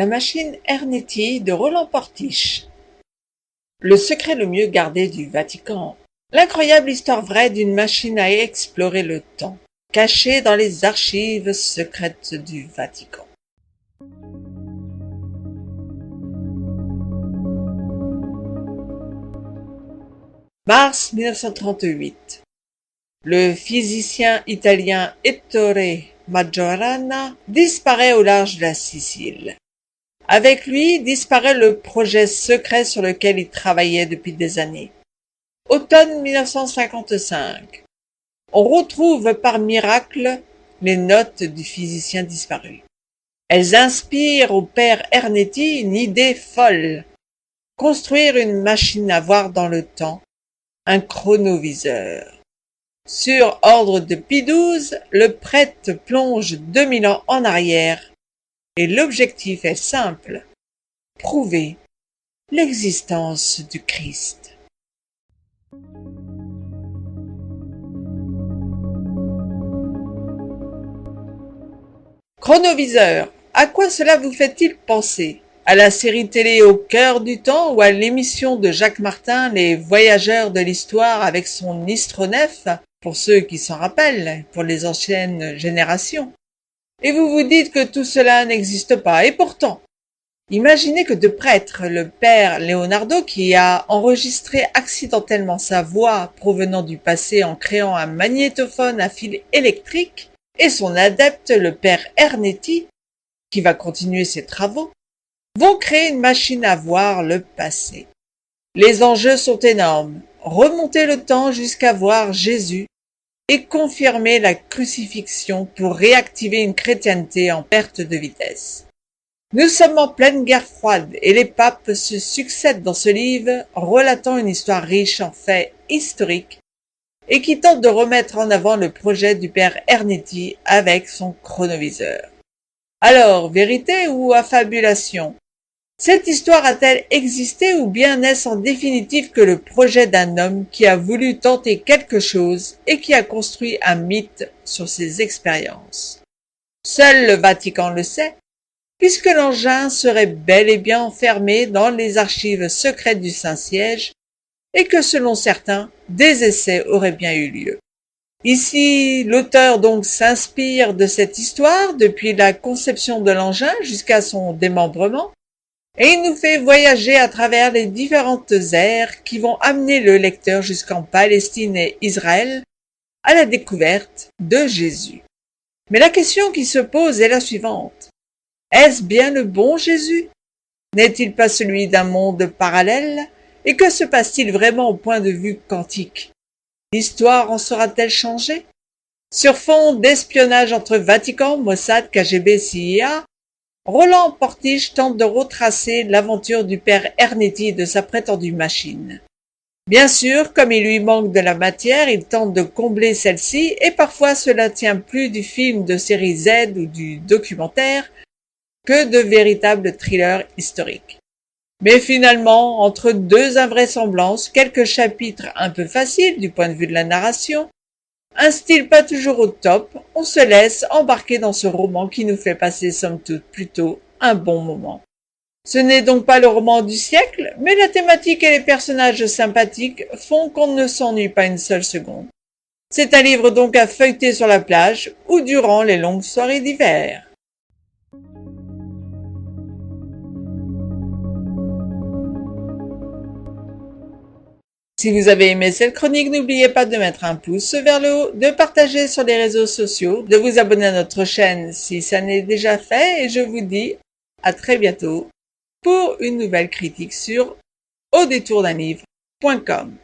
La machine Ernetti de Roland Portiche. Le secret le mieux gardé du Vatican. L'incroyable histoire vraie d'une machine à explorer le temps, cachée dans les archives secrètes du Vatican. Mars 1938. Le physicien italien Ettore Majorana disparaît au large de la Sicile. Avec lui disparaît le projet secret sur lequel il travaillait depuis des années. Automne 1955. On retrouve par miracle les notes du physicien disparu. Elles inspirent au père Ernetti une idée folle. Construire une machine à voir dans le temps, un chronoviseur. Sur ordre de Pie XII, le prêtre plonge 2000 ans en arrière et l'objectif est simple, prouver l'existence du Christ. Chronoviseur, à quoi cela vous fait-il penser? À la série télé Au cœur du temps ou à l'émission de Jacques Martin, Les Voyageurs de l'Histoire avec son astronef, pour ceux qui s'en rappellent, pour les anciennes générations? Et vous vous dites que tout cela n'existe pas, et pourtant, imaginez que deux prêtres, le père Leonardo qui a enregistré accidentellement sa voix provenant du passé en créant un magnétophone à fil électrique, et son adepte, le père Ernetti, qui va continuer ses travaux, vont créer une machine à voir le passé. Les enjeux sont énormes. Remonter le temps jusqu'à voir Jésus et confirmer la crucifixion pour réactiver une chrétienté en perte de vitesse. Nous sommes en pleine guerre froide et les papes se succèdent dans ce livre relatant une histoire riche en faits historiques et qui tente de remettre en avant le projet du père Ernetti avec son chronoviseur. Alors, vérité ou affabulation? Cette histoire a-t-elle existé ou bien n'est-ce en définitive que le projet d'un homme qui a voulu tenter quelque chose et qui a construit un mythe sur ses expériences? Seul le Vatican le sait, puisque l'engin serait bel et bien enfermé dans les archives secrètes du Saint-Siège et que selon certains, des essais auraient bien eu lieu. Ici, l'auteur donc s'inspire de cette histoire depuis la conception de l'engin jusqu'à son démembrement, et il nous fait voyager à travers les différentes ères qui vont amener le lecteur jusqu'en Palestine et Israël à la découverte de Jésus. Mais la question qui se pose est la suivante. Est-ce bien le bon Jésus? N'est-il pas celui d'un monde parallèle? Et que se passe-t-il vraiment au point de vue quantique? L'histoire en sera-t-elle changée? Sur fond d'espionnage entre Vatican, Mossad, KGB, CIA, Roland Portiche tente de retracer l'aventure du père Ernetti et de sa prétendue machine. Bien sûr, comme il lui manque de la matière, il tente de combler celle-ci et parfois cela tient plus du film de série Z ou du documentaire que de véritables thrillers historiques. Mais finalement, entre deux invraisemblances, quelques chapitres un peu faciles du point de vue de la narration, un style pas toujours au top, on se laisse embarquer dans ce roman qui nous fait passer somme toute plutôt un bon moment. Ce n'est donc pas le roman du siècle, mais la thématique et les personnages sympathiques font qu'on ne s'ennuie pas une seule seconde. C'est un livre donc à feuilleter sur la plage ou durant les longues soirées d'hiver. Si vous avez aimé cette chronique, n'oubliez pas de mettre un pouce vers le haut, de partager sur les réseaux sociaux, de vous abonner à notre chaîne si ça n'est déjà fait et je vous dis à très bientôt pour une nouvelle critique sur audétourdunlivre.com.